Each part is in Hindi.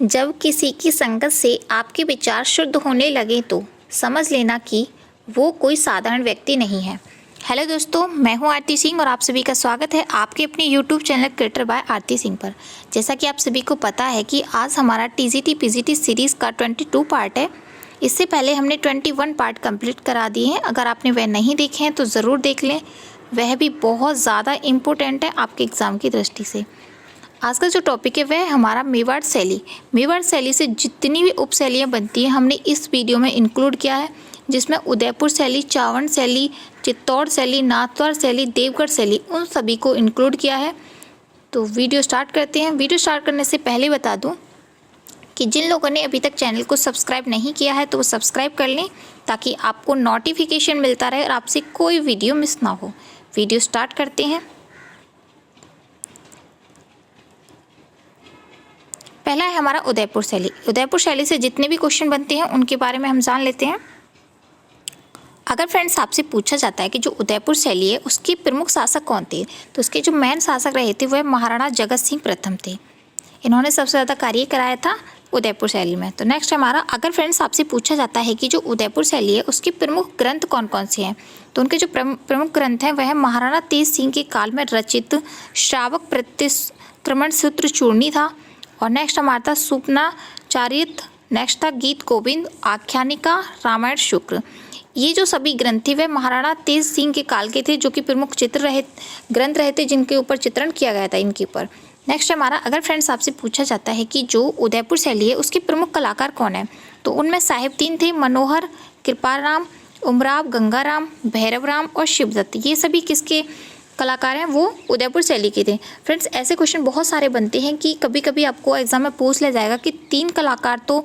जब किसी की संगत से आपके विचार शुद्ध होने लगे तो समझ लेना कि वो कोई साधारण व्यक्ति नहीं है। हेलो दोस्तों, मैं हूं आरती सिंह और आप सभी का स्वागत है आपके अपने यूट्यूब चैनल क्रिएटर बाय आरती सिंह पर। जैसा कि आप सभी को पता है कि आज हमारा टीजीटी पीजीटी सीरीज़ का 22 पार्ट है। इससे पहले हमने 21 पार्ट कंप्लीट करा दिए हैं। अगर आपने वह नहीं देखे हैं तो ज़रूर देख लें, वह भी बहुत ज़्यादा इम्पोर्टेंट है आपके एग्ज़ाम की दृष्टि से। आज का जो टॉपिक है वह है हमारा मेवाड़ शैली। मेवाड़ शैली से जितनी भी उपशैलियाँ बनती हैं हमने इस वीडियो में इंक्लूड किया है, जिसमें उदयपुर शैली, चावंड शैली, चित्तौड़ शैली, नाथद्वार शैली, देवगढ़ शैली, उन सभी को इंक्लूड किया है। तो वीडियो स्टार्ट करते हैं। वीडियो स्टार्ट करने से पहले बता दूं कि जिन लोगों ने अभी तक चैनल को सब्सक्राइब नहीं किया है तो वो सब्सक्राइब कर लें, ताकि आपको नोटिफिकेशन मिलता रहे और आपसे कोई वीडियो मिस ना हो। वीडियो स्टार्ट करते हैं। पहला है हमारा उदयपुर शैली। उदयपुर शैली से जितने भी क्वेश्चन बनते हैं उनके बारे में हम जान लेते हैं। अगर फ्रेंड्स आपसे पूछा जाता है कि जो उदयपुर शैली है उसके प्रमुख शासक कौन थे, तो उसके जो मेन शासक रहे थे वह महाराणा जगत सिंह प्रथम थे। इन्होंने सबसे ज़्यादा कार्य कराया था उदयपुर शैली में। तो नेक्स्ट हमारा, अगर फ्रेंड्स आपसे पूछा जाता है कि जो उदयपुर शैली है उसके प्रमुख ग्रंथ कौन कौन से हैं, तो उनके जो प्रमुख ग्रंथ हैं वह है महाराणा तेज सिंह के काल में रचित श्रावक प्रतिक्रमण सूत्र चूर्णी था। और नेक्स्ट हमारा था सुपना चारित, नेक्स्ट था गीत गोविंद, आख्यानिका, रामायण शुक्र। ये जो सभी ग्रंथ थे वह महाराणा तेज सिंह के काल के थे, जो कि प्रमुख ग्रंथ रहे थे जिनके ऊपर चित्रण किया गया था इनके ऊपर। नेक्स्ट हमारा, अगर फ्रेंड्स आपसे पूछा जाता है कि जो उदयपुर शैली है उसके प्रमुख कलाकार कौन है, तो उनमें साहिब तीन थे, मनोहर, कृपाराम, उमराव, गंगाराम, भैरवराम और शिवदत्त। ये सभी किसके कलाकार हैं, वो उदयपुर शैली के थे। फ्रेंड्स ऐसे क्वेश्चन बहुत सारे बनते हैं कि कभी कभी आपको एग्जाम में पूछ लिया जाएगा कि 3 कलाकार तो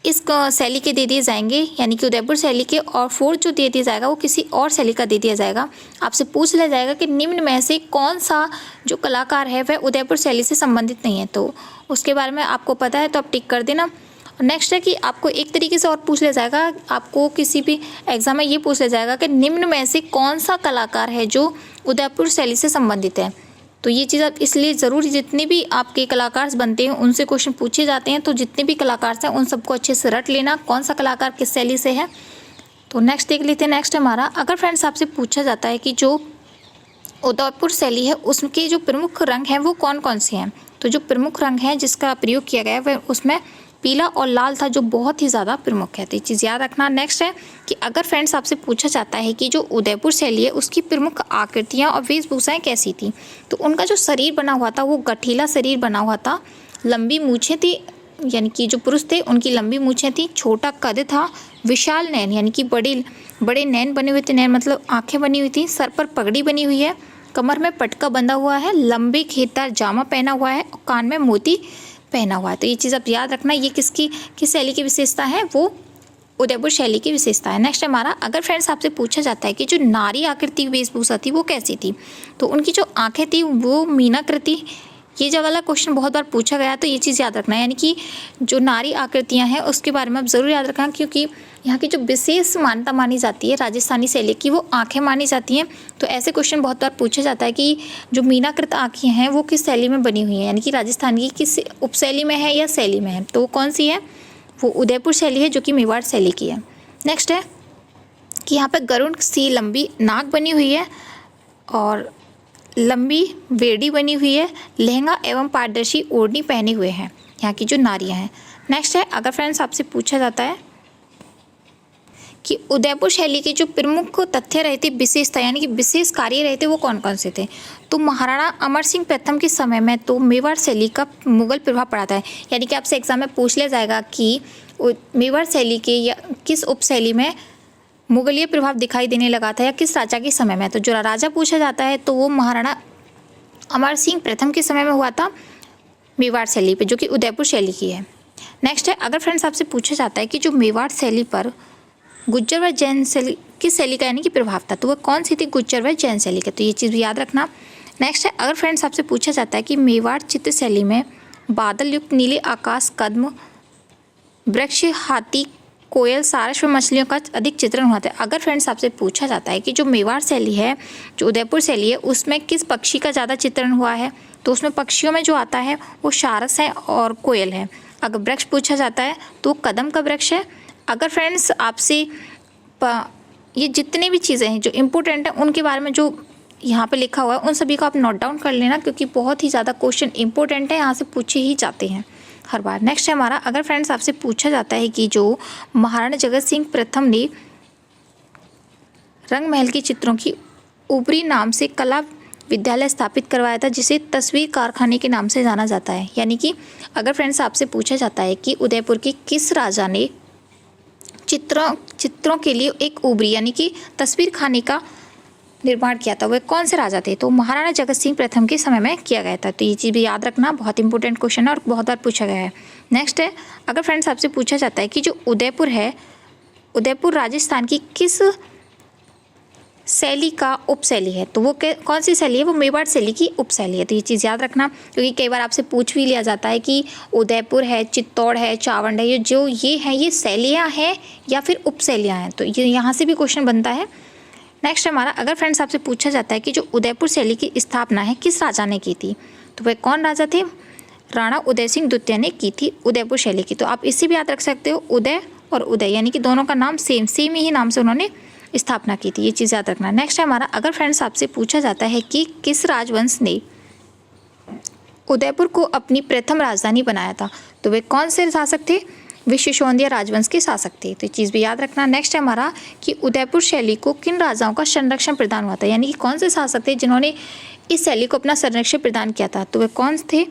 इस शैली के दे दिए जाएंगे, यानी कि उदयपुर शैली के, और 4 जो दे दिया जाएगा वो किसी और शैली का दे दिया जाएगा। आपसे पूछ लिया जाएगा कि निम्न में से कौन सा जो कलाकार है वह उदयपुर शैली से संबंधित नहीं है, तो उसके बारे में आपको पता है तो आप टिक कर देना। नेक्स्ट है कि आपको एक तरीके से और पूछ लिया जाएगा, आपको किसी भी एग्जाम में ये पूछ लिया जाएगा कि निम्न में से कौन सा कलाकार है जो उदयपुर शैली से संबंधित है। तो ये चीज़ आप इसलिए ज़रूर, जितने भी आपके कलाकार बनते हैं उनसे क्वेश्चन पूछे जाते हैं, तो जितने भी कलाकार हैं उन सबको अच्छे से रट लेना कौन सा कलाकार किस शैली से है। तो नेक्स्ट देख लेते हैं। नेक्स्ट हमारा, अगर फ्रेंड्स आपसे पूछा जाता है कि जो उदयपुर शैली है उसके जो प्रमुख रंग हैं वो कौन कौन से हैं, तो जो प्रमुख रंग हैं जिसका प्रयोग किया गया है वह उसमें पीला और लाल था, जो बहुत ही ज़्यादा प्रमुख है। तो ये चीज़ याद रखना। नेक्स्ट है कि अगर फ्रेंड्स आपसे पूछा जाता है कि जो उदयपुर शैली है उसकी प्रमुख आकृतियाँ और वेशभूषाएँ कैसी थी, तो उनका जो शरीर बना हुआ था वो गठीला शरीर बना हुआ था, लंबी मूछें थी, यानी कि जो पुरुष थे उनकी लंबी मूछें थी, छोटा कद था, विशाल नैन यानी कि बड़े नैन बने हुए थे, नैन मतलब आँखें बनी हुई थी, सर पर पगड़ी बनी हुई है, कमर में पटका बंधा हुआ है, लंबे घेरदार जामा पहना हुआ है और कान में मोती पहना हुआ है। तो ये चीज़ आप याद रखना, ये किस शैली की विशेषता है, वो उदयपुर शैली की विशेषता है। नेक्स्ट हमारा, अगर फ्रेंड्स आपसे पूछा जाता है कि जो नारी आकृति वेशभूषा थी वो कैसी थी, तो उनकी जो आंखें थी वो मीनाकृति। ये जो वाला क्वेश्चन बहुत बार पूछा गया, तो ये चीज़ याद रखना, यानी कि जो नारी आकृतियाँ हैं उसके बारे में आप ज़रूर याद रखना, क्योंकि यहाँ की जो विशेष मान्यता मानी जाती है राजस्थानी शैली की वो आंखें मानी जाती हैं। तो ऐसे क्वेश्चन बहुत बार पूछा जाता है कि जो मीनाकृत आँखें हैं वो किस शैली में बनी हुई हैं, यानी कि राजस्थान की किस उपशैली में है या शैली में है, तो वो कौन सी है, वो उदयपुर शैली है जो कि मेवाड़ शैली की है। नेक्स्ट है कि यहाँ पर गरुड़ सी लंबी नाक बनी हुई है और लंबी वेड़ी बनी हुई है, लहंगा एवं पारदर्शी ओढ़नी पहने हुए हैं यहाँ की जो नारियाँ हैं। नेक्स्ट है, अगर फ्रेंड्स आपसे पूछा जाता है कि उदयपुर शैली के जो प्रमुख तथ्य रहते, विशेषता यानी कि विशेष कार्य रहते, वो कौन कौन से थे, तो महाराणा अमर सिंह प्रथम के समय में तो मेवाड़ शैली का मुगल प्रभाव पड़ा था। यानी कि आपसे एग्जाम में पूछ लिया जाएगा कि मेवाड़ शैली के या किस उपशैली में मुगलीय प्रभाव दिखाई देने लगा था या किस राजा के समय में, तो जो राजा पूछा जाता है तो वो महाराणा अमर सिंह प्रथम के समय में हुआ था मेवाड़ शैली पे, जो कि उदयपुर शैली की है। नेक्स्ट है, अगर फ्रेंड्स आपसे पूछा जाता है कि जो मेवाड़ शैली पर गुज्जर व जैन शैली किस शैली का यानी कि प्रभाव था, तो वह कौन सी थी, गुज्जर व जैन शैली का। तो ये चीज़ भी याद रखना। नेक्स्ट है, अगर फ्रेंड्स आपसे पूछा जाता है कि मेवाड़ चित्र शैली में बादल युक्त नीले आकाश, कदम वृक्ष, हाथी कोयल, सारस व मछलियों का अधिक चित्रण होता है। अगर फ्रेंड्स आपसे पूछा जाता है कि जो मेवाड़ शैली है, जो उदयपुर शैली है, उसमें किस पक्षी का ज़्यादा चित्रण हुआ है, तो उसमें पक्षियों में जो आता है वो सारस है और कोयल है। अगर वृक्ष पूछा जाता है तो कदम का वृक्ष है। अगर फ्रेंड्स आपसे ये जितनी भी चीज़ें हैं जो इम्पोर्टेंट हैं उनके बारे में जो यहाँ पे लिखा हुआ है उन सभी को आप नोट डाउन कर लेना, क्योंकि बहुत ही ज़्यादा क्वेश्चन इंपॉर्टेंट है, यहाँ से पूछे ही जाते हैं हर बार। नेक्स्ट है हमारा, अगर फ्रेंड्स आपसे पूछा जाता है कि जो महाराणा जगत सिंह प्रथम ने रंग महल के चित्रों की ऊपरी नाम से कला विद्यालय स्थापित करवाया था, जिसे तस्वीर कारखाने के नाम से जाना जाता है। यानी कि अगर फ्रेंड्स आपसे पूछा जाता है कि उदयपुर के किस राजा ने चित्रों के लिए एक ऊपरी यानी कि तस्वीर खाने का निर्माण किया था, वह कौन से राजा थे, तो महाराणा जगत सिंह प्रथम के समय में किया गया था। तो ये चीज़ भी याद रखना, बहुत इंपॉर्टेंट क्वेश्चन है और बहुत बार पूछा गया है। नेक्स्ट है, अगर फ्रेंड्स आपसे पूछा जाता है कि जो उदयपुर है, उदयपुर राजस्थान की किस शैली का उपशैली है, तो वो कौन सी शैली है, वो मेवाड़ शैली की उपशैली है। तो ये चीज़ याद रखना, क्योंकि कई बार आपसे पूछ भी लिया जाता है कि उदयपुर है, चित्तौड़ है, चावंड है, ये हैं ये शैलियाँ हैं या फिर उपशैलियाँ हैं, तो ये यहाँ से भी क्वेश्चन बनता है। नेक्स्ट हमारा, अगर फ्रेंड्स आपसे पूछा जाता है कि जो उदयपुर शैली की स्थापना है किस राजा ने की थी, तो वह कौन राजा थे, राणा उदय सिंह द्वितीय ने की थी उदयपुर शैली की। तो आप इससे भी याद रख सकते हो, उदय और उदय यानी कि दोनों का नाम सेम ही नाम से उन्होंने स्थापना की थी, ये चीज़ याद रखना। नेक्स्ट है हमारा, अगर फ्रेंड्स आपसे पूछा जाता है कि किस राजवंश ने उदयपुर को अपनी प्रथम राजधानी बनाया था, तो वे कौन से शासक थे, वे सिसोदिया राजवंश के शासक थे। तो ये चीज़ भी याद रखना। नेक्स्ट है हमारा कि उदयपुर शैली को किन राजाओं का संरक्षण प्रदान हुआ था, यानी कि कौन से शासक थे जिन्होंने इस शैली को अपना संरक्षण प्रदान किया था, तो वे कौन थे,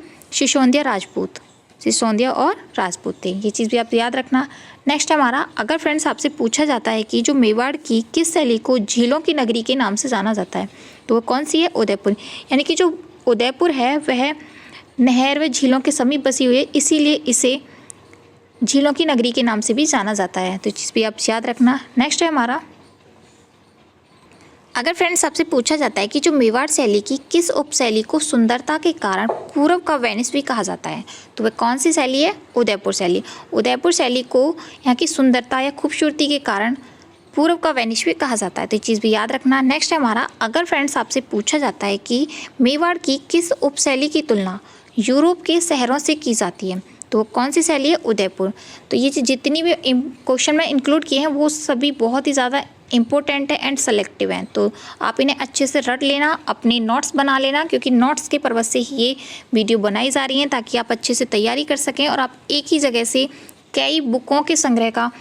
सिसोदिया और राजपूत थे। ये चीज़ भी आप याद रखना। नेक्स्ट हमारा, अगर फ्रेंड्स आपसे पूछा जाता है कि जो मेवाड़ की किस शैली को झीलों की नगरी के नाम से जाना जाता है, तो वो कौन सी है, उदयपुर। यानी कि जो उदयपुर है वह नहर व झीलों के समीप बसी हुई है, इसीलिए इसे झीलों की नगरी के नाम से भी जाना जाता है। तो चीज़ भी आप याद रखना। नेक्स्ट है हमारा, अगर फ्रेंड्स आपसे पूछा जाता है कि जो मेवाड़ शैली की किस उपशैली को सुंदरता के कारण पूर्व का वेनिस भी कहा जाता है, तो वह कौन सी शैली है, उदयपुर शैली। उदयपुर शैली को यहाँ की सुंदरता या खूबसूरती के कारण पूर्व का वेनिस भी कहा जाता है। तो ये चीज़ भी याद रखना। नेक्स्ट है हमारा, अगर फ्रेंड्स आपसे पूछा जाता है कि मेवाड़ की किस उपशैली की तुलना यूरोप के शहरों से की जाती है, तो वो कौन सी शैली है, उदयपुर। तो ये जितनी भी क्वेश्चन में इंक्लूड किए हैं वो सभी बहुत ही ज़्यादा इंपॉर्टेंट है एंड सेलेक्टिव हैं, तो आप इन्हें अच्छे से रट लेना, अपने नोट्स बना लेना, क्योंकि नोट्स के पर्पज़ से ही ये वीडियो बनाई जा रही हैं ताकि आप अच्छे से तैयारी कर सकें और आप एक ही जगह से कई बुकों के संग्रह का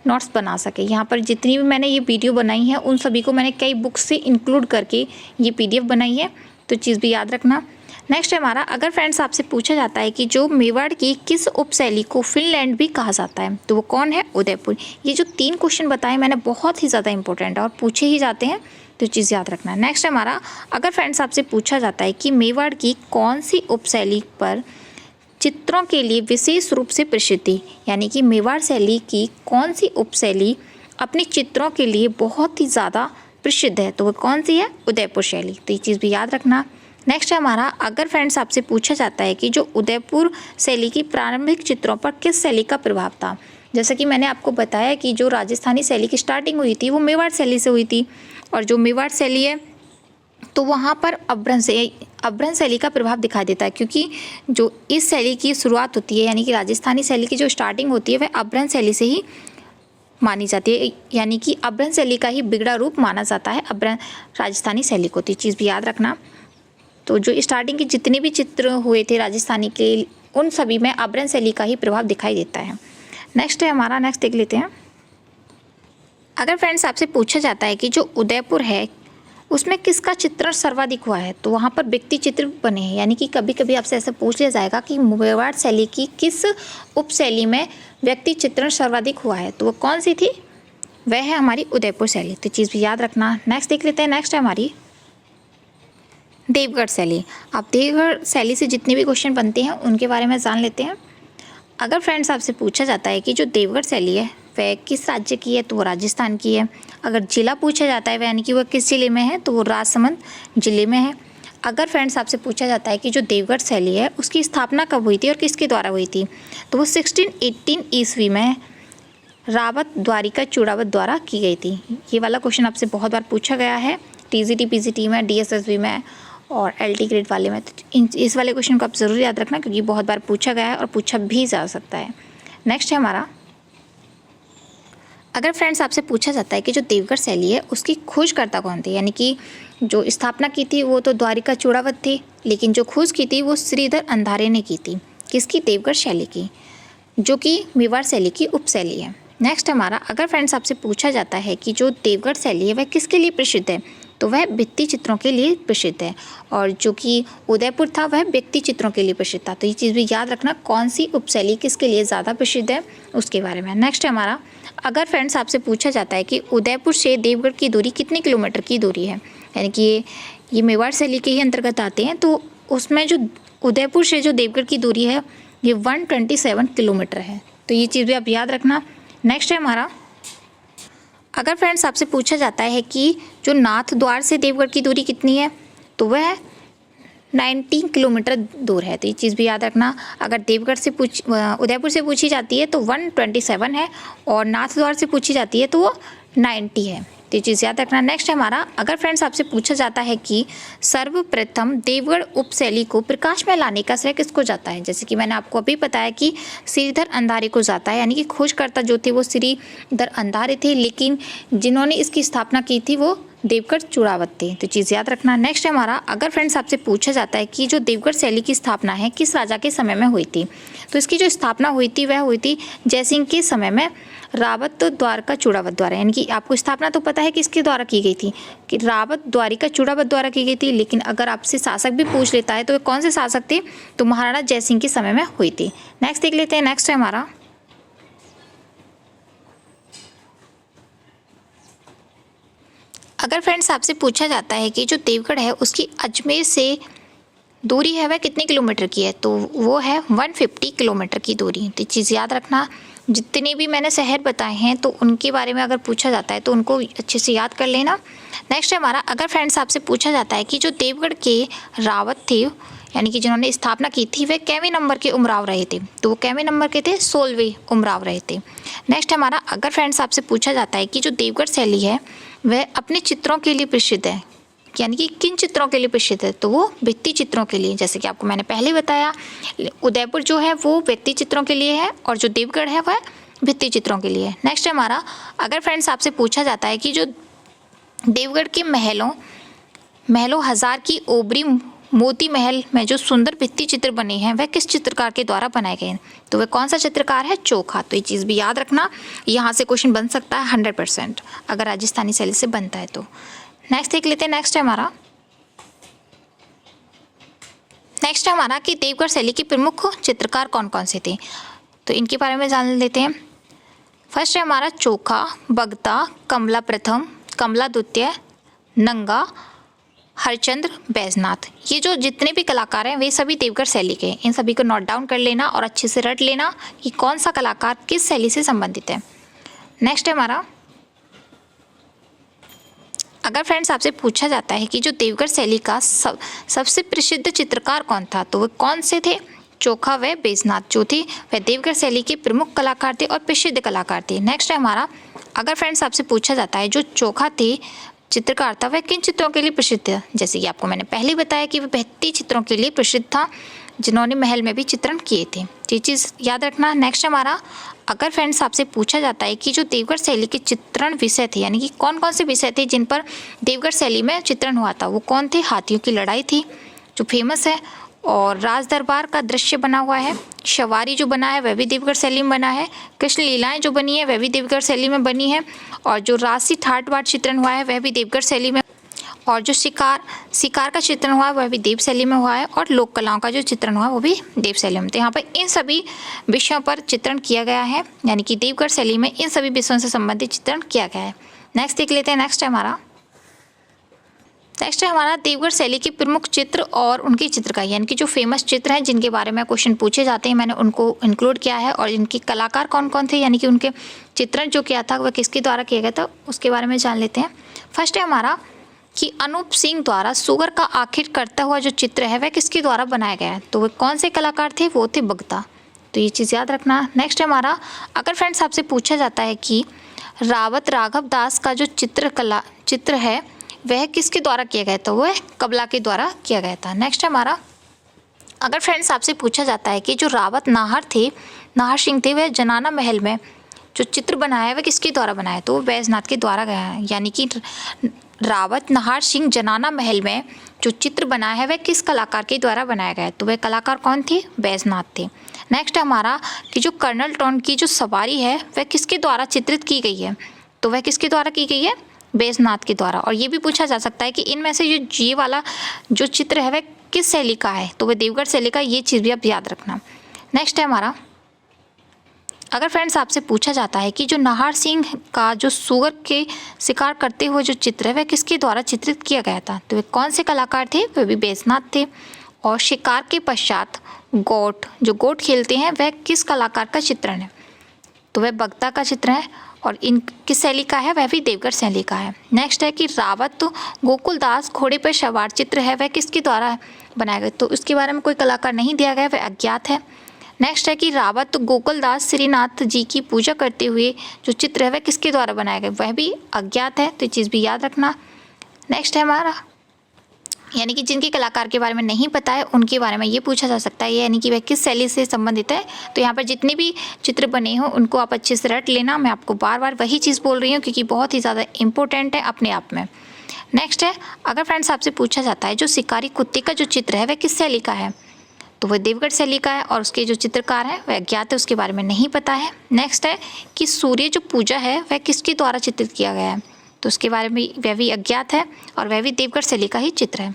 नोट्स बना सकें। यहाँ पर जितनी भी मैंने ये वीडियो बनाई है उन सभी को मैंने कई बुक्स से इंक्लूड करके ये PDF बनाई है, तो चीज़ भी याद रखना। नेक्स्ट है हमारा, अगर फ्रेंड्स आपसे पूछा जाता है कि जो मेवाड़ की किस उपशैली को फिनलैंड भी कहा जाता है, तो वो कौन है, उदयपुर। ये जो 3 क्वेश्चन बताए मैंने बहुत ही ज़्यादा इंपॉर्टेंट है और पूछे ही जाते हैं, तो चीज़ याद रखना। नेक्स्ट है हमारा, अगर फ्रेंड्स आपसे पूछा जाता है कि मेवाड़ की कौन सी उपशैली पर चित्रों के लिए विशेष रूप से प्रसिद्धि, यानी कि मेवाड़ शैली की कौन सी उपशैली अपने चित्रों के लिए बहुत ही ज़्यादा प्रसिद्ध है, तो वो कौन सी है, उदयपुर शैली। तो ये चीज़ भी याद रखना। नेक्स्ट है हमारा, अगर फ्रेंड्स आपसे पूछा जाता है कि जो उदयपुर शैली की प्रारंभिक चित्रों पर किस शैली का प्रभाव था, जैसा कि मैंने आपको बताया कि जो राजस्थानी शैली की स्टार्टिंग हुई थी वो मेवाड़ शैली से हुई थी, और जो मेवाड़ शैली है तो वहाँ पर अभ्रंश शैली का प्रभाव दिखाई देता है, क्योंकि जो इस शैली की शुरुआत होती है यानी कि राजस्थानी शैली की जो स्टार्टिंग होती है वह अभ्रंश शैली से ही मानी जाती है, यानी कि अभ्रंश शैली का ही बिगड़ा रूप माना जाता है राजस्थानी शैली को। तो ये चीज़ भी याद रखना। तो जो स्टार्टिंग के जितने भी चित्र हुए थे राजस्थानी के, उन सभी में अभ्रंश शैली का ही प्रभाव दिखाई देता है। नेक्स्ट है हमारा, नेक्स्ट देख लेते हैं। अगर फ्रेंड्स आपसे पूछा जाता है कि जो उदयपुर है उसमें किसका चित्रण सर्वाधिक हुआ है, तो वहाँ पर व्यक्ति चित्र बने हैं, यानी कि कभी कभी आपसे ऐसे पूछ लिया जाएगा कि मेवाड़ शैली की किस उपशैली में व्यक्ति चित्रण सर्वाधिक हुआ है, तो वो कौन सी थी, वह है हमारी उदयपुर शैली। तो चीज़ भी याद रखना। नेक्स्ट देख लेते हैं। नेक्स्ट है हमारी देवगढ़ शैली। आप देवगढ़ शैली से जितने भी क्वेश्चन बनते हैं उनके बारे में जान लेते हैं। अगर फ्रेंड्स आपसे पूछा जाता है कि जो देवगढ़ शैली है वह किस राज्य की है, तो वो राजस्थान की है। अगर जिला पूछा जाता है यानी कि वह किस जिले में है, तो वो राजसमंद जिले में है। अगर फ्रेंड्स आपसे पूछा जाता है कि जो देवगढ़ शैली है उसकी स्थापना कब हुई थी और किसके द्वारा हुई थी, तो वो 1618 ईस्वी में रावत द्वारिका चूड़ावत द्वारा की गई थी। ये वाला क्वेश्चन आपसे बहुत बार पूछा गया है टीजीटी पीजीटी में, डीएसएसबी में और एलटी ग्रेड वाले में। तो इस वाले क्वेश्चन को आप ज़रूर याद रखना क्योंकि बहुत बार पूछा गया है और पूछा भी जा सकता है। नेक्स्ट है हमारा, अगर फ्रेंड्स आपसे पूछा जाता है कि जो देवगढ़ शैली है उसकी खोजकर्ता कौन थे, यानी कि जो स्थापना की थी वो तो द्वारिका चूड़ावत थी, लेकिन जो खोज की थी वो श्रीधर अंधारे ने की थी। किसकी? देवगढ़ शैली की, जो कि मेवाड़ शैली की उपशैली है। नेक्स्ट हमारा, अगर फ्रेंड्स आपसे पूछा जाता है कि जो देवगढ़ शैली है वह किसके लिए प्रसिद्ध है, तो वह भित्ति चित्रों के लिए प्रसिद्ध है, और जो कि उदयपुर था वह व्यक्ति चित्रों के लिए प्रसिद्ध था। तो ये चीज़ भी याद रखना, कौन सी उपशैली किसके लिए ज़्यादा प्रसिद्ध है उसके बारे में। नेक्स्ट है हमारा, अगर फ्रेंड्स आपसे पूछा जाता है कि उदयपुर से देवगढ़ की दूरी कितने किलोमीटर की दूरी है, यानी कि ये मेवाड़ शैली के ही अंतर्गत आते हैं, तो उसमें जो उदयपुर से जो देवगढ़ की दूरी है ये 127 किलोमीटर है। तो ये चीज़ भी आप याद रखना। नेक्स्ट है हमारा, अगर फ्रेंड्स आपसे पूछा जाता है कि जो नाथ द्वार से देवगढ़ की दूरी कितनी है, तो वह 19 किलोमीटर दूर है। तो ये चीज़ भी याद रखना। अगर देवगढ़ से उदयपुर से पूछी जाती है तो 127 है, और नाथ द्वार से पूछी जाती है तो वो 90 है। तो ये चीज़ याद रखना। नेक्स्ट है हमारा, अगर फ्रेंड्स आपसे पूछा जाता है कि सर्वप्रथम देवगढ़ उपशैली को प्रकाश में लाने का श्रेय किसको जाता है, जैसे कि मैंने आपको अभी बताया कि श्रीधर अंधारे को जाता है, यानी कि खोजकर्ता जो थे वो श्रीधर अंधारे थे, लेकिन जिन्होंने इसकी स्थापना की थी वो देवगढ़ चूड़ावत थे। तो चीज़ याद रखना। नेक्स्ट है हमारा, अगर फ्रेंड्स आपसे पूछा जाता है कि जो देवगढ़ शैली की स्थापना है किस राजा के समय में हुई थी, तो इसकी जो स्थापना हुई थी वह हुई थी जयसिंह के समय में रावत द्वारका चूड़ावत द्वारा। यानी कि आपको स्थापना तो पता है किसके द्वारा की गई थी, कि रावत द्वारिका चूड़ावत द्वारा की गई थी, लेकिन अगर आपसे शासक भी पूछ लेता है तो वे कौन से शासक थे, तो महाराणा जयसिंह के समय में हुई थी। नेक्स्ट देख लेते हैं। नेक्स्ट है हमारा, अगर फ्रेंड्स आपसे पूछा जाता है कि जो देवगढ़ है उसकी अजमेर से दूरी है वह कितने किलोमीटर की है, तो वो है 150 किलोमीटर की दूरी। तो चीज़ याद रखना। जितने भी मैंने शहर बताए हैं तो उनके बारे में अगर पूछा जाता है तो उनको अच्छे से याद कर लेना। नेक्स्ट है हमारा, अगर फ्रेंड्स आपसे पूछा जाता है कि जो देवगढ़ के रावत थे, यानी कि जिन्होंने स्थापना की थी, वह कैवे नंबर के उमराव रहे थे, तो वो कैवे नंबर के थे, 16वें उमराव रहे थे। नेक्स्ट हमारा, अगर फ्रेंड्स आपसे पूछा जाता है कि जो देवगढ़ शैली है वह अपने चित्रों के लिए प्रसिद्ध है, यानी कि किन चित्रों के लिए प्रसिद्ध है, तो वो भित्ति चित्रों के लिए। जैसे कि आपको मैंने पहले बताया, उदयपुर जो है वो व्यक्ति चित्रों के लिए है और जो देवगढ़ है वह भित्ति चित्रों के लिए है। नेक्स्ट है हमारा, अगर फ्रेंड्स आपसे पूछा जाता है कि जो देवगढ़ के महलों हजार की ओबरी मोती महल में जो सुंदर भित्ति चित्र बने हैं वह किस चित्रकार के द्वारा बनाए गए हैं, तो वह कौन सा चित्रकार है, चोखा। तो ये चीज़ भी याद रखना, यहाँ से क्वेश्चन बन सकता है 100% अगर राजस्थानी शैली से बनता है तो। नेक्स्ट देख लेते हैं। नेक्स्ट है हमारा कि देवगढ़ शैली के प्रमुख चित्रकार कौन कौन से थे, तो इनके बारे में जान लेते हैं। फर्स्ट है हमारा चोखा, बगता, कमला प्रथम, कमला द्वितीय, नंगा, हरचंद्र, बैजनाथ। ये जो जितने भी कलाकार हैं वे सभी देवगढ़ शैली के हैं। इन सभी को नोट डाउन कर लेना और अच्छे से रट लेना कि कौन सा कलाकार किस शैली से संबंधित है। नेक्स्ट है हमारा, अगर फ्रेंड्स आपसे पूछा जाता है कि जो देवगढ़ शैली का सबसे प्रसिद्ध चित्रकार कौन था, तो वो कौन से थे, चोखा व बैजनाथ जो थे वह देवगढ़ शैली के प्रमुख कलाकार थे और प्रसिद्ध कलाकार थे। नेक्स्ट है हमारा, अगर फ्रेंड्स आपसे पूछा जाता है जो चोखा थे चित्रकार था वह किन चित्रों के लिए प्रसिद्ध है, जैसे कि आपको मैंने पहले बताया कि वह भित्ति चित्रों के लिए प्रसिद्ध था जिन्होंने महल में भी चित्रण किए थे। ये चीज़ याद रखना। नेक्स्ट हमारा, अगर फ्रेंड्स आपसे पूछा जाता है कि जो देवगढ़ शैली के चित्रण विषय थे, यानी कि कौन कौन से विषय थे जिन पर देवगढ़ शैली में चित्रण हुआ था, वो कौन थे, हाथियों की लड़ाई थी जो फेमस है, और राज दरबार का दृश्य बना हुआ है, सवारी जो बना है वह भी देवगढ़ शैली में बना है, कृष्ण लीलाएं जो बनी है वह भी देवगढ़ शैली में बनी है, और जो राशि ठाट बाट चित्रण हुआ है वह भी देवगढ़ शैली में, और जो शिकार का चित्रण हुआ है वह भी देव शैली में हुआ है, और लोक कलाओं का जो चित्रण हुआ है वो भी देव शैली में। तो यहाँ पर इन सभी विषयों पर चित्रण किया गया है, यानी कि देवगढ़ शैली में इन सभी विषयों से संबंधित चित्रण किया गया है। नेक्स्ट देख लेते हैं। नेक्स्ट है हमारा देवगढ़ शैली के प्रमुख चित्र और उनकी चित्रकारी, यानी कि जो फेमस चित्र हैं जिनके बारे में क्वेश्चन पूछे जाते हैं मैंने उनको इंक्लूड किया है, और इनके कलाकार कौन कौन थे, यानी कि उनके चित्रण जो किया था वह किसके द्वारा किया गया था उसके बारे में जान लेते हैं। फर्स्ट है हमारा कि अनूप सिंह द्वारा सुगर का आखिर करता हुआ जो चित्र है वह किसके द्वारा बनाया गया है, तो वह कौन से कलाकार थे, वो थे बगता। तो ये चीज़ याद रखना। नेक्स्ट है हमारा, अगर फ्रेंड्स आपसे पूछा जाता है कि रावत राघव दास का जो चित्र है वह किसके द्वारा किया गया, तो वह कबला के द्वारा किया गया था। नेक्स्ट है हमारा, अगर फ्रेंड्स आपसे पूछा जाता है कि जो रावत नाहर सिंह थे वह जनाना महल में जो चित्र बनाया है वह किसके द्वारा बनाया, तो वो बैजनाथ के द्वारा गया है। यानी कि रावत नाहर सिंह जनाना महल में जो चित्र बनाया है वह किस कलाकार के द्वारा बनाया गया है, तो वह कलाकार कौन थे, बैजनाथ थे। नेक्स्ट है हमारा कि जो कर्नल टॉन की जो सवारी है वह किसके द्वारा चित्रित की गई है, तो वह किसके द्वारा की गई है, बैजनाथ के द्वारा। और ये भी पूछा जा सकता है कि इनमें से ये वाला जो चित्र है वह किस शैली का है, तो वह देवगढ़ शैली का, ये चीज़ भी आप याद रखना। नेक्स्ट है हमारा, अगर फ्रेंड्स आपसे पूछा जाता है कि जो नाहर सिंह का जो सूअर के शिकार करते हुए जो चित्र है वह किसके द्वारा चित्रित किया गया था, तो वे कौन से कलाकार थे, वह भी बैजनाथ थे। और शिकार के पश्चात गोट खेलते हैं वह किस कलाकार का चित्रण है, तो वह बगता का चित्र है। और इन किस शैली का है, वह भी देवगढ़ शैली का है। नेक्स्ट है कि रावत गोकुल दास घोड़े पर सवार चित्र है वह किसके द्वारा बनाया गया, तो इसके बारे में कोई कलाकार नहीं दिया गया, वह अज्ञात है। नेक्स्ट है कि रावत गोकुल दास श्रीनाथ जी की पूजा करते हुए जो चित्र है वह किसके द्वारा बनाया गया, वह भी अज्ञात है, तो ये चीज़ भी याद रखना। नेक्स्ट है हमारा, यानी कि जिनके कलाकार के बारे में नहीं पता है उनके बारे में ये पूछा जा सकता है, यानी कि वह किस शैली से संबंधित है। तो यहाँ पर जितने भी चित्र बने हों उनको आप अच्छे से रट लेना। मैं आपको बार बार वही चीज़ बोल रही हूँ क्योंकि बहुत ही ज़्यादा इंपॉर्टेंट है अपने आप में। नेक्स्ट है, अगर फ्रेंड्स आपसे पूछा जाता है जो शिकारी कुत्ते का जो चित्र है वह किस शैली का है, तो वह देवगढ़ शैली का है। और उसके जो चित्रकार हैं वह अज्ञात है, उसके बारे में नहीं पता है। नेक्स्ट है कि सूर्य जो पूजा है वह किसके द्वारा चित्रित किया गया है, तो उसके बारे में वह भी अज्ञात है और वह भी देवगढ़ शैली का ही चित्र है।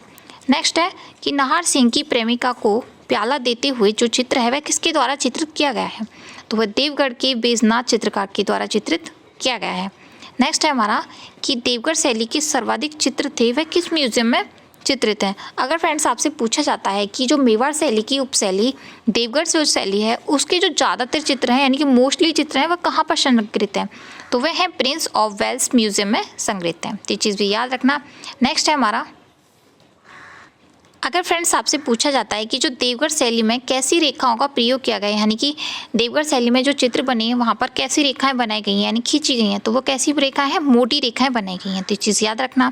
नेक्स्ट है कि नाहर सिंह की प्रेमिका को प्याला देते हुए जो चित्र है वह किसके द्वारा चित्रित किया गया है, तो वह देवगढ़ के बैजनाथ चित्रकार के द्वारा चित्रित किया गया है। नेक्स्ट है हमारा कि देवगढ़ शैली के सर्वाधिक चित्र थे वह किस म्यूजियम में चित्रित हैं। अगर फ्रेंड्स आपसे पूछा जाता है कि जो मेवाड़ शैली की उपशैली देवगढ़ से शैली है उसके जो ज़्यादातर चित्र हैं यानी कि मोस्टली चित्र हैं वह कहाँ पर संग्रहित हैं, तो वह है प्रिंस ऑफ वेल्स म्यूजियम में संग्रहित हैं, तो ये चीज़ भी याद रखना। नेक्स्ट है हमारा, अगर फ्रेंड्स आपसे पूछा जाता है कि जो देवगढ़ शैली में कैसी रेखाओं का प्रयोग किया गया है, यानी कि देवगढ़ शैली में जो चित्र बने हैं वहाँ पर कैसी रेखाएं बनाई गई हैं यानी खींची गई हैं, तो वो कैसी रेखाएं हैं, मोटी रेखाएं बनाई गई हैं, तो ये चीज़ याद रखना।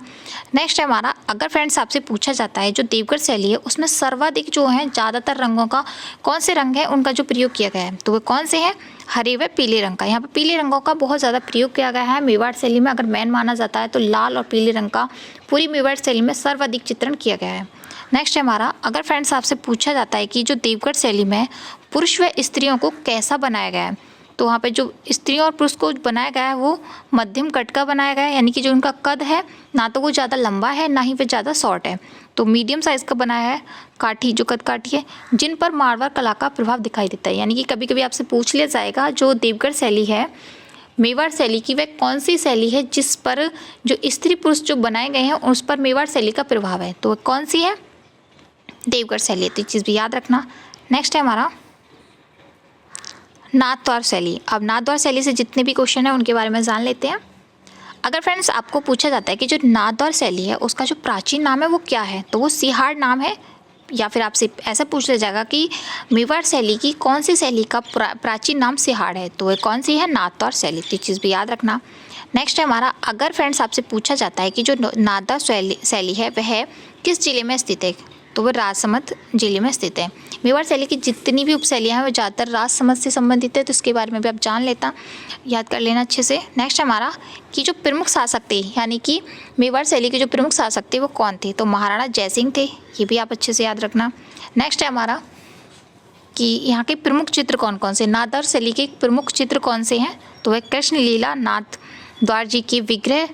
नेक्स्ट है हमारा, अगर फ्रेंड्स आपसे पूछा जाता है जो देवगढ़ शैली है उसमें सर्वाधिक जो है ज़्यादातर रंगों का कौन से रंग है उनका जो प्रयोग किया गया है, तो वो कौन से हैं, हरे व पीले रंग का। यहाँ पर पीले रंगों का बहुत ज़्यादा प्रयोग किया गया है मेवाड़ शैली में। अगर मेन माना जाता है तो लाल और पीले रंग का पूरी मेवाड़ शैली में सर्वाधिक चित्रण किया गया है। नेक्स्ट है हमारा, अगर फ्रेंड्स आपसे पूछा जाता है कि जो देवगढ़ शैली में पुरुष व स्त्रियों को कैसा बनाया गया है, तो वहाँ पे जो स्त्रियों और पुरुष को बनाया गया है वो मध्यम कट का बनाया गया है, यानी कि जो उनका कद है ना तो वो ज़्यादा लंबा है ना ही वो ज़्यादा शॉर्ट है, तो मीडियम साइज़ का बनाया है। काठी जो कद काठी है जिन पर मारवाड़ कला का प्रभाव दिखाई देता है, यानी कि कभी कभी आपसे पूछ लिया जाएगा जो देवगढ़ शैली है मेवाड़ शैली की वह कौन सी शैली है जिस पर जो स्त्री पुरुष जो बनाए गए हैं उस पर मेवाड़ शैली का प्रभाव है, तो वह कौन सी है, देवगढ़ शैली, तो ये चीज़ भी याद रखना। नेक्स्ट है हमारा नाथद्वार शैली। अब नाथद्वार शैली से जितने भी क्वेश्चन हैं उनके बारे में जान लेते हैं। अगर फ्रेंड्स आपको पूछा जाता है कि जो नाथद्वार शैली है उसका जो प्राचीन नाम है वो क्या है, तो वो सिहाड़ नाम है, या फिर आपसे ऐसा पूछ लिया जाएगा कि मेवाड़ शैली की कौन सी शैली का प्राचीन नाम सिहाड़ है, तो वह कौन सी है, नाथद्वार शैली, तो ये चीज़ भी याद रखना। नेक्स्ट है हमारा, अगर फ्रेंड्स आपसे पूछा जाता है कि जो नाथद्वार शैली है वह किस जिले में स्थित है, तो वह राजसमंद जिले में स्थित है। मेवाड़ शैली की जितनी भी उपशैलियाँ हैं वो ज़्यादातर राजसमंद से संबंधित है, तो इसके बारे में भी आप जान लेता, याद कर लेना अच्छे से। नेक्स्ट हमारा कि जो प्रमुख शासक थे यानी कि मेवाड़ शैली के जो प्रमुख शासक थे वो कौन थे, तो महाराणा जयसिंह थे, ये भी आप अच्छे से याद रखना। नेक्स्ट है हमारा कि यहाँ के प्रमुख चित्र कौन कौन से, नाथद्वार शैली के प्रमुख चित्र कौन से हैं, तो वह कृष्ण लीला, नाथद्वार जी के विग्रह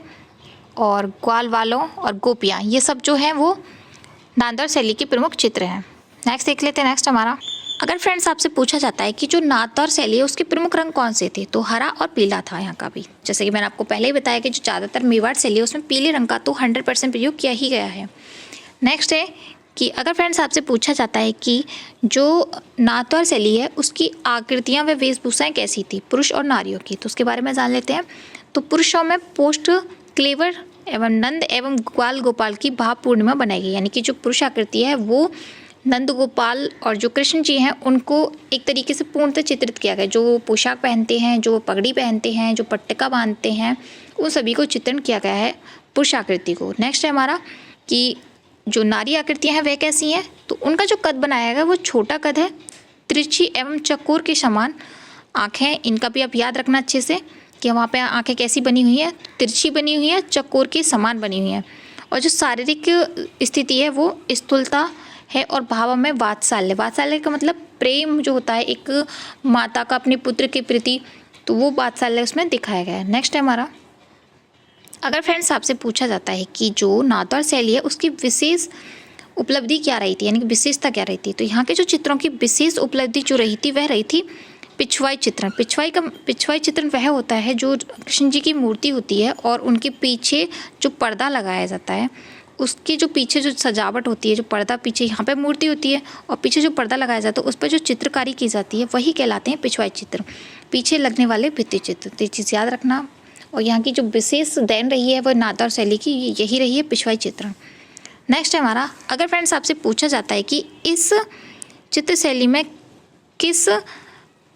और ग्वाल वालों और गोपियाँ, ये सब जो हैं वो नाथद्वार शैली के प्रमुख चित्र हैं। नेक्स्ट देख लेते हैं। नेक्स्ट हमारा, अगर फ्रेंड्स आपसे पूछा जाता है कि जो नाथद्वार शैली है उसके प्रमुख रंग कौन से थे, तो हरा और पीला था यहाँ का भी, जैसे कि मैंने आपको पहले ही बताया कि जो ज़्यादातर मेवाड़ शैली है उसमें पीले रंग का तो 100% प्रयोग किया ही गया है। नेक्स्ट है कि अगर फ्रेंड्स आपसे पूछा जाता है कि जो नाथद्वार शैली है उसकी आकृतियाँ व वेशभूषाएँ कैसी थी पुरुष और नारियों की, तो उसके बारे में जान लेते हैं। तो पुरुषों में पोस्ट क्लेवर एवं नंद एवं ग्वाल गोपाल की भाव पूर्णिमा बनाई गई, यानी कि जो पुरुष आकृति है वो नंद गोपाल और जो कृष्ण जी हैं उनको एक तरीके से पूर्णतः चित्रित किया गया। जो पोशाक पहनते हैं, जो पगड़ी पहनते हैं, जो पट्टिका बांधते हैं, उन सभी को चित्रण किया गया है पुरुष आकृति को। नेक्स्ट है हमारा कि जो नारी आकृतियाँ हैं वह कैसी हैं, तो उनका जो कद बनाया गया वो छोटा कद है, तिरछी एवं चकोर के समान आँखें। इनका भी आप याद रखना अच्छे से कि वहाँ पे आँखें कैसी बनी हुई है, तिरछी बनी हुई है, चकोर के समान बनी हुई हैं। और जो शारीरिक स्थिति है वो स्थूलता है और भाव में वात्सल्य। वात्सल्य का मतलब प्रेम जो होता है एक माता का अपने पुत्र के प्रति, तो वो वात्सल्य उसमें दिखाया गया है। नेक्स्ट है हमारा, अगर फ्रेंड्स आपसे पूछा जाता है कि जो नाथद्वार शैली है उसकी विशेष उपलब्धि क्या रही थी, यानी कि विशेषता क्या रही थी, तो यहाँ के जो चित्रों की विशेष उपलब्धि जो रही थी वह रही थी पिछवाई चित्रण। पिछवाई चित्रण वह होता है जो कृष्ण जी की मूर्ति होती है और उनके पीछे जो पर्दा लगाया जाता है, उसके जो पीछे जो सजावट होती है, जो पर्दा पीछे यहाँ पे मूर्ति होती है और पीछे जो पर्दा लगाया जाता है उस पर जो चित्रकारी की जाती है वही कहलाते हैं पिछवाई चित्र, पीछे लगने वाले भित्ति चित्र। तो ये चीज़ याद रखना। और यहाँ की जो विशेष देन रही है वह नाथद्वार शैली की यही रही है, पिछवाई चित्रण। नेक्स्ट है हमारा, अगर फ्रेंड्स आपसे पूछा जाता है कि इस चित्र शैली में किस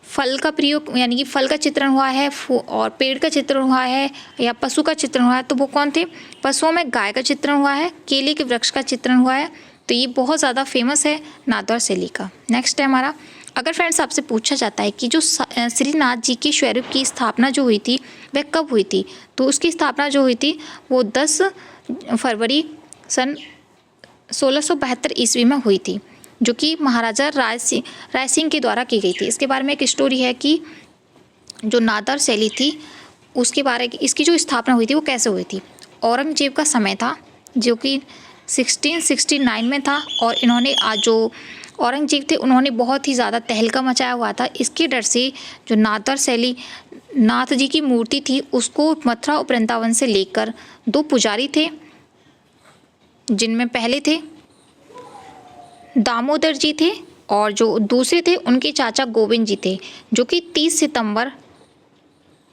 फल का प्रयोग, यानी कि फल का चित्रण हुआ है और पेड़ का चित्रण हुआ है या पशु का चित्रण हुआ है, तो वो कौन थे? पशुओं में गाय का चित्रण हुआ है, केले के वृक्ष का चित्रण हुआ है। तो ये बहुत ज़्यादा फेमस है नाथद्वार शैली का। नेक्स्ट है हमारा, अगर फ्रेंड्स आपसे पूछा जाता है कि जो श्रीनाथ जी के स्वरूप की स्थापना जो हुई थी वह कब हुई थी, तो उसकी स्थापना जो हुई थी वो 10 फरवरी सन 1672 ईस्वी में हुई थी, जो कि महाराजा राय सिंह के द्वारा की गई थी। इसके बारे में एक स्टोरी है कि जो नाथद्वार शैली थी उसके बारे इसकी जो स्थापना हुई थी वो कैसे हुई थी। औरंगजेब का समय था जो कि 1669 में था और इन्होंने आज जो औरंगजेब थे उन्होंने बहुत ही ज़्यादा तहलका मचाया हुआ था। इसके डर से जो नाथद्वार शैली नाथ जी की मूर्ति थी उसको मथुरा और वृंदावन से लेकर 2 पुजारी थे, जिनमें पहले थे दामोदर जी थे और जो दूसरे थे उनके चाचा गोविंद जी थे, जो कि 30 सितंबर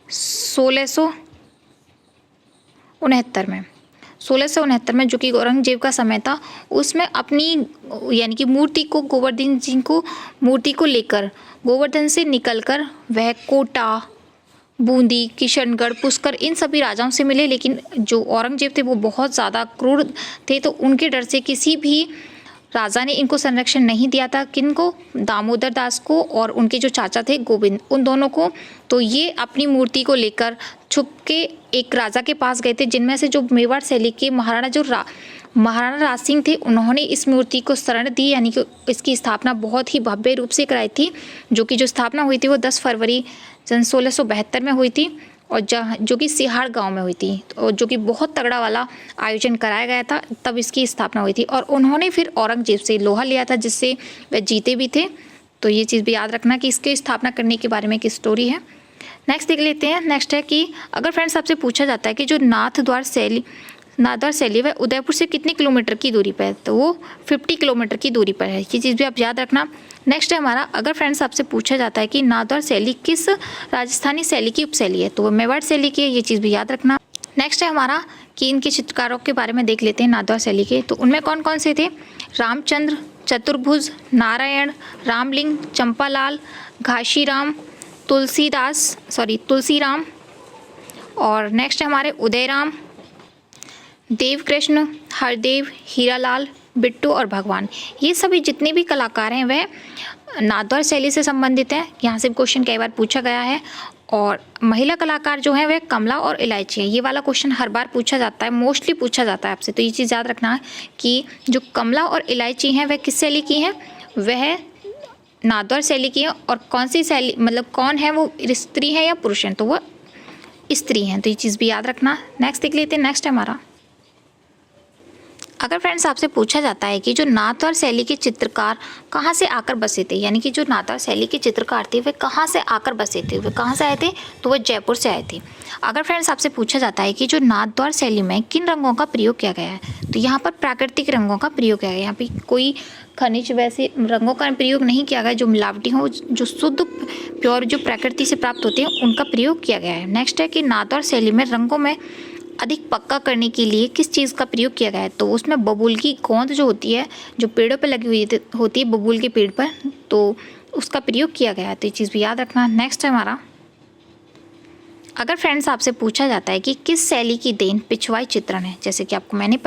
1669 में जो कि औरंगजेब का समय था उसमें अपनी यानी कि मूर्ति को गोवर्धन जी को मूर्ति को लेकर गोवर्धन से निकलकर वह कोटा, बूंदी, किशनगढ़, पुष्कर इन सभी राजाओं से मिले। लेकिन जो औरंगजेब थे वो बहुत ज़्यादा क्रूर थे, तो उनके डर से किसी भी राजा ने इनको संरक्षण नहीं दिया था। किनको? दामोदर दास को और उनके जो चाचा थे गोविंद, उन दोनों को। तो ये अपनी मूर्ति को लेकर छुप के एक राजा के पास गए थे, जिनमें से जो मेवाड़ शैली के महाराणा राज सिंह थे, उन्होंने इस मूर्ति को शरण दी, यानी कि इसकी स्थापना बहुत ही भव्य रूप से कराई थी, जो कि जो स्थापना हुई थी वो 10 फरवरी सन 1672 में हुई थी और जो कि सिहाड़ गांव में हुई थी, और जो कि बहुत तगड़ा वाला आयोजन कराया गया था, तब इसकी स्थापना हुई थी। और उन्होंने फिर औरंगजेब से लोहा लिया था जिससे वह जीते भी थे। तो ये चीज़ भी याद रखना कि इसकी स्थापना करने के बारे में एक स्टोरी है। नेक्स्ट देख लेते हैं। नेक्स्ट है कि अगर फ्रेंड्स आपसे पूछा जाता है कि जो नाथद्वार शैली वह उदयपुर से कितने किलोमीटर की दूरी पर है, तो वो 50 किलोमीटर की दूरी पर है। ये चीज़ भी आप याद रखना। नेक्स्ट है हमारा, अगर फ्रेंड्स आपसे पूछा जाता है कि नाथद्वार शैली किस राजस्थानी शैली की उपशैली है, तो वह मेवाड़ शैली की है। ये चीज़ भी याद रखना। नेक्स्ट है हमारा कि इनके चित्रकारों के बारे में देख लेते हैं नाथद्वार शैली के। तो उनमें कौन कौन से थे? रामचंद्र, चतुर्भुज, नारायण, रामलिंग, चंपालाल, घाशीराम, तुलसीराम। और नेक्स्ट है हमारे उदयराम, देवकृष्ण, हरदेव, हीरालाल, बिट्टू और भगवान। ये सभी जितने भी कलाकार हैं वह नाथद्वार शैली से संबंधित हैं। यहाँ से क्वेश्चन कई बार पूछा गया है। और महिला कलाकार जो हैं वह कमला और इलायची हैं। ये वाला क्वेश्चन हर बार पूछा जाता है, मोस्टली पूछा जाता है आपसे, तो ये चीज़ याद रखना है कि जो कमला और इलायची हैं वह किस शैली की हैं? वह नाथद्वार शैली की है। और कौन सी शैली, मतलब कौन है वो, स्त्री है या पुरुष हैं? तो वह स्त्री हैं। तो ये चीज़ भी याद रखना। नेक्स्ट देख लेते हैं। नेक्स्ट है हमारा, अगर फ्रेंड्स आपसे पूछा जाता है कि जो नाथद्वार शैली के चित्रकार कहाँ से आकर बसे थे, यानी कि जो नाथद्वार शैली के चित्रकार थे वे कहाँ से आकर बसे थे, वे कहाँ से आए थे, तो वह जयपुर से आए थे। अगर फ्रेंड्स आपसे पूछा जाता है कि जो नाथद्वार शैली में किन रंगों का प्रयोग किया गया है, तो यहाँ पर प्राकृतिक रंगों का प्रयोग किया गया है। यहाँ पे कोई खनिज वैसे रंगों का प्रयोग नहीं किया गया जो मिलावटी हो, जो शुद्ध प्योर जो प्रकृति से प्राप्त होते हैं उनका प्रयोग किया गया है। नेक्स्ट है कि नाथद्वार शैली में रंगों में अधिक पक्का करने के लिए किस चीज़ का प्रयोग किया गया है? तो उसमें बबूल की गोंद जो होती है, जो पेड़ों पे लगी हुई होती है बबूल के पेड़ पर, तो उसका प्रयोग किया गया है। तो ये चीज़ भी याद रखना। नेक्स्ट है हमारा, अगर फ्रेंड्स आपसे पूछा जाता है कि किस शैली की देन पिछवाई चित्रण है, जैसे कि आपको मैंने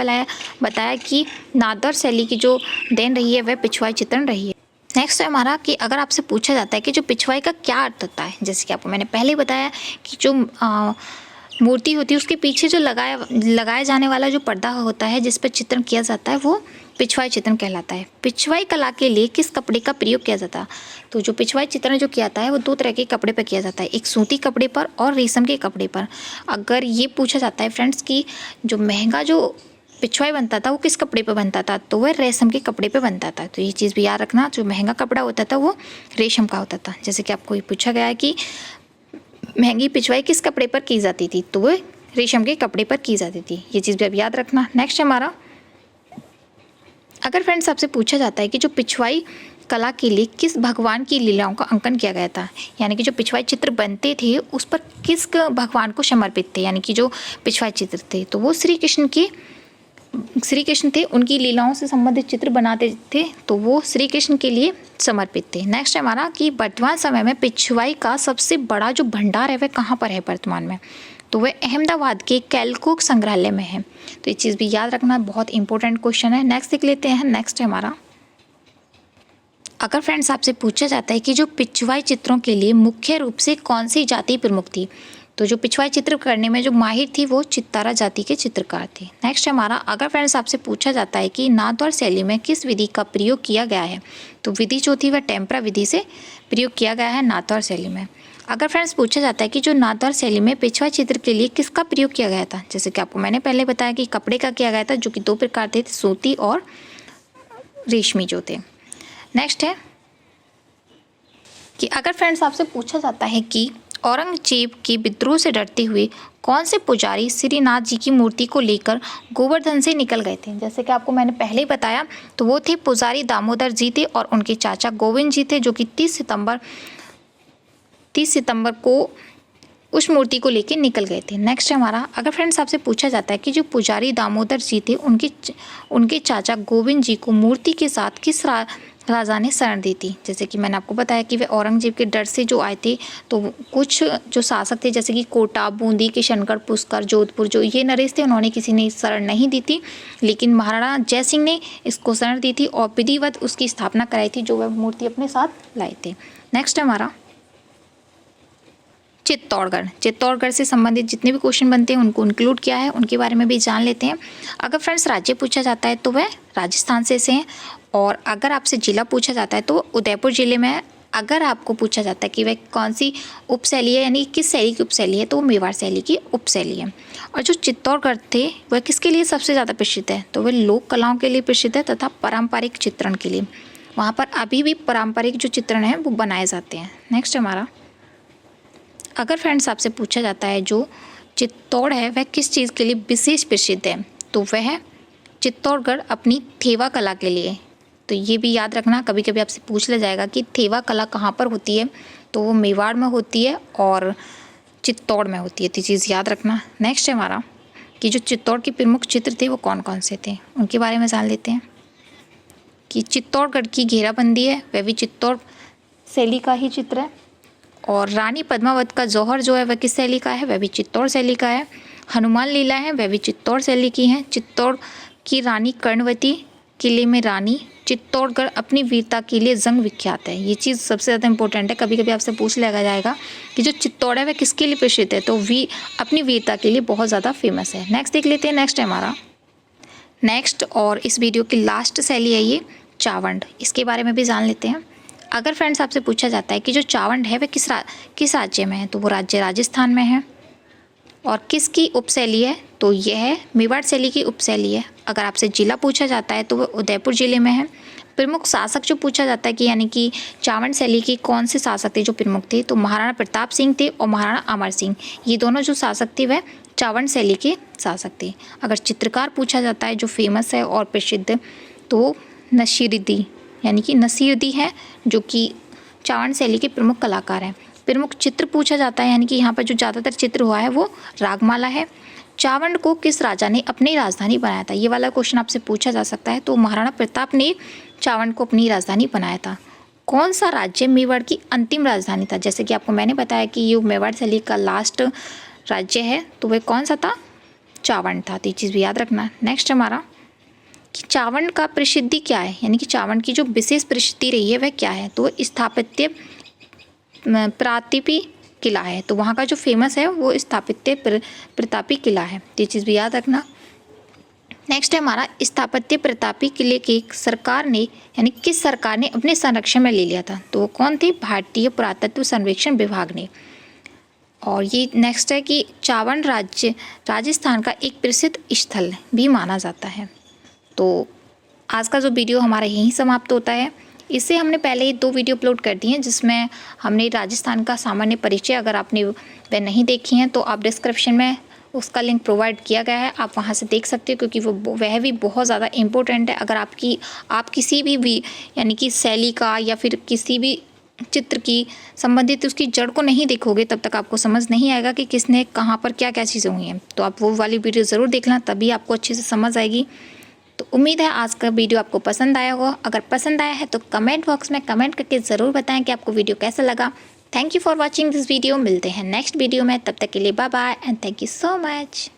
बताया कि नाथद्वार शैली की जो देन रही है वह पिछवाई चित्रण रही है। नेक्स्ट है हमारा कि अगर आपसे पूछा जाता है कि जो पिछवाई का क्या अर्थ होता है, जैसे कि आपको मैंने पहले ही बताया कि जो मूर्ति होती है उसके पीछे जो लगाया जाने वाला जो पर्दा होता है जिस पर चित्रण किया जाता है वो पिछवाई चित्रण कहलाता है। पिछवाई कला के लिए किस कपड़े का प्रयोग किया जाता है? तो जो पिछवाई चित्रण जो किया जाता है वो 2 तरह के कपड़े पर किया जाता है, एक सूती कपड़े पर और रेशम के कपड़े पर। अगर ये पूछा जाता है फ्रेंड्स कि जो महंगा जो पिछवाई बनता था वो किस कपड़े पे बनता था, तो वह रेशम के कपड़े पे बनता था। तो ये चीज़ भी याद रखना, जो महंगा कपड़ा होता था वो रेशम का होता था। जैसे कि आपको ये पूछा गया है कि महंगी पिछवाई किस कपड़े पर की जाती थी, तो वह रेशम के कपड़े पर की जाती थी। ये चीज़ भी अब याद रखना। नेक्स्ट हमारा, अगर फ्रेंड्स आपसे पूछा जाता है कि जो पिछवाई कला के लिए किस भगवान की लीलाओं का अंकन किया गया था, यानी कि जो पिछवाई चित्र बनते थे उस पर किस भगवान को समर्पित थे, यानी कि जो पिछवाई चित्र थे तो वो श्री कृष्ण थे, उनकी लीलाओं से संबंधित चित्र बनाते थे तो वो श्री कृष्ण के लिए समर्पित थे। नेक्स्ट है हमारा कि वर्तमान समय में पिछवाई का सबसे बड़ा जो भंडार है वह कहाँ पर है वर्तमान में, तो वह अहमदाबाद के कैलकुक संग्रहालय में है। तो ये चीज़ भी याद रखना, बहुत इंपॉर्टेंट क्वेश्चन है। नेक्स्ट देख लेते हैं। नेक्स्ट है हमारा, अगर फ्रेंड्स आपसे पूछा जाता है कि जो पिछवाई चित्रों के लिए मुख्य रूप से कौन सी जाति प्रमुख थी, तो जो पिछवाई चित्र करने में जो माहिर थी वो चित्तारा जाति के चित्रकार थे। नेक्स्ट हमारा, अगर फ्रेंड्स आपसे पूछा जाता है कि नाथद्वार शैली में किस विधि का प्रयोग किया गया है, तो विधि जो थी वह टेम्परा विधि से प्रयोग किया गया है नाथद्वार शैली में। अगर फ्रेंड्स पूछा जाता है कि जो नाथद्वार शैली में पिछवाई चित्र के लिए किसका प्रयोग किया गया था, जैसे कि आपको मैंने पहले बताया कि कपड़े का किया गया था, जो कि 2 प्रकार थे, सूती और रेशमी जो थे। नेक्स्ट है कि अगर फ्रेंड्स आपसे पूछा जाता है कि औरंगजेब के विद्रोह से डरते हुए कौन से पुजारी श्रीनाथ जी की मूर्ति को लेकर गोवर्धन से निकल गए थे, जैसे कि आपको मैंने पहले ही बताया, तो वो थे पुजारी दामोदर जी थे और उनके चाचा गोविंद जी थे, जो कि 30 सितंबर को उस मूर्ति को लेकर निकल गए थे। नेक्स्ट हमारा, अगर फ्रेंड्स आपसे पूछा जाता है कि जो पुजारी दामोदर जी थे उनके चाचा गोविंद जी को मूर्ति के साथ किस राजा ने शरण दी थी, जैसे कि मैंने आपको बताया कि वे औरंगजेब के डर से जो आए थे, तो कुछ जो शासक थे जैसे कि कोटा, बूंदी, किशनगढ़, पुष्कर, जोधपुर, जो ये नरेश थे उन्होंने किसी ने शरण नहीं दी थी, लेकिन महाराणा जय सिंह ने इसको शरण दी थी और विधिवत उसकी स्थापना कराई थी, जो वह मूर्ति अपने साथ लाए थे। नेक्स्ट हमारा चित्तौड़गढ़ से संबंधित जितने भी क्वेश्चन बनते हैं उनको इंक्लूड किया है, उनके बारे में भी जान लेते हैं। अगर फ्रेंड्स राज्य पूछा जाता है तो वह राजस्थान से हैं, और अगर आपसे जिला पूछा जाता है तो उदयपुर जिले में है। अगर आपको पूछा जाता है कि वह कौन सी उपशैली है, यानी किस शैली की उपशैली है, तो वो मेवाड़ शैली की उपशैली है। और जो चित्तौड़गढ़ थे वह किसके लिए सबसे ज़्यादा प्रसिद्ध है, तो वह लोक कलाओं के लिए प्रसिद्ध है तथा पारंपरिक चित्रण के लिए। वहाँ पर अभी भी पारंपरिक जो चित्रण है वो बनाए जाते हैं। नेक्स्ट हमारा, अगर फ्रेंड्स आपसे पूछा जाता है जो चित्तौड़ है वह किस चीज़ के लिए विशेष प्रसिद्ध है, तो वह चित्तौड़गढ़ अपनी थेवा कला के लिए। तो ये भी याद रखना, कभी कभी आपसे पूछ लिया जाएगा कि थेवा कला कहाँ पर होती है, तो वो मेवाड़ में होती है और चित्तौड़ में होती है। तो चीज़ याद रखना। नेक्स्ट है हमारा कि जो चित्तौड़ के प्रमुख चित्र थे वो कौन कौन से थे, उनके बारे में जान लेते हैं। कि चित्तौड़गढ़ की घेराबंदी है वह भी चित्तौड़ शैली का ही चित्र है, और रानी पद्मावत का जौहर जो है वह किस शैली का है, वह भी चित्तौड़ शैली का है। हनुमान लीला है वह भी चित्तौड़ शैली की है। चित्तौड़ की रानी कर्णवती, किले में रानी। चित्तौड़गढ़ अपनी वीरता के लिए जंग विख्यात है। ये चीज़ सबसे ज़्यादा इंपॉर्टेंट है, कभी कभी आपसे पूछ लिया जाएगा कि जो चित्तौड़ है वह किसके लिए प्रसिद्ध है, तो अपनी वीरता के लिए बहुत ज़्यादा फेमस है। नेक्स्ट देख लेते हैं। नेक्स्ट है हमारा नेक्स्ट और इस वीडियो की लास्ट शैली है ये चावंड, इसके बारे में भी जान लेते हैं। अगर फ्रेंड्स आपसे पूछा जाता है कि जो चावंड है वह किस राज्य में है, तो वो राज्य राजस्थान में है। और किसकी उपशैली है, तो यह मेवाड़ शैली की उपशैली है। अगर आपसे जिला पूछा जाता है तो वह उदयपुर जिले में है। प्रमुख शासक जो पूछा जाता है कि यानी कि चावंड शैली के कौन से शासक थे जो प्रमुख थे, तो महाराणा प्रताप सिंह थे और महाराणा अमर सिंह, ये दोनों जो शासक थे वह चावंड शैली के शासक थे। अगर चित्रकार पूछा जाता है जो फेमस है और प्रसिद्ध, तो नसीरुद्दीन यानी कि नसीरुद्दीन है, जो कि चावंड शैली के प्रमुख कलाकार हैं। प्रमुख चित्र पूछा जाता है, यानी कि यहाँ पर जो ज़्यादातर चित्र हुआ है वो रागमाला है। चावंड को किस राजा ने अपनी राजधानी बनाया था? ये वाला क्वेश्चन आपसे पूछा जा सकता है। तो महाराणा प्रताप ने चावंड को अपनी राजधानी बनाया था। कौन सा राज्य मेवाड़ की अंतिम राजधानी था? जैसे कि आपको मैंने बताया कि ये मेवाड़ शैली का लास्ट राज्य है, तो वह कौन सा था? चावंड था। तो ये चीज़ भी याद रखना। नेक्स्ट हमारा कि चावंड का प्रसिद्धि क्या है, यानी कि चावंड की जो विशेष प्रसिद्धि रही है वह क्या है? तो स्थापत्य प्रातिपी किला है। तो वहाँ का जो फेमस है वो स्थापत्य प्रतापी किला है। तो ये चीज़ भी याद रखना। नेक्स्ट है हमारा स्थापत्य प्रतापी किले की सरकार ने, यानी किस सरकार ने अपने संरक्षण में ले लिया था? तो वो कौन थी? भारतीय पुरातत्व सर्वेक्षण विभाग ने। और ये नेक्स्ट है कि चावंड राज्य राजस्थान का एक प्रसिद्ध स्थल भी माना जाता है। तो आज का जो वीडियो हमारा यहीं समाप्त होता है। इससे हमने पहले ही 2 वीडियो अपलोड कर दी हैं जिसमें हमने राजस्थान का सामान्य परिचय, अगर आपने वह नहीं देखी हैं तो आप डिस्क्रिप्शन में उसका लिंक प्रोवाइड किया गया है, आप वहां से देख सकते हो, क्योंकि वह भी बहुत ज़्यादा इम्पोर्टेंट है। अगर आप किसी भी यानी कि शैली का या फिर किसी भी चित्र की संबंधित उसकी जड़ को नहीं देखोगे तब तक आपको समझ नहीं आएगा कि किसने कहाँ पर क्या क्या चीज़ें हुई हैं। तो आप वो वाली वीडियो ज़रूर देखना, तभी आपको अच्छे से समझ आएगी। तो उम्मीद है आज का वीडियो आपको पसंद आया होगा। अगर पसंद आया है तो कमेंट बॉक्स में कमेंट करके ज़रूर बताएं कि आपको वीडियो कैसा लगा। Thank you for watching this video. मिलते हैं नेक्स्ट वीडियो में, तब तक के लिए bye bye and thank you so much.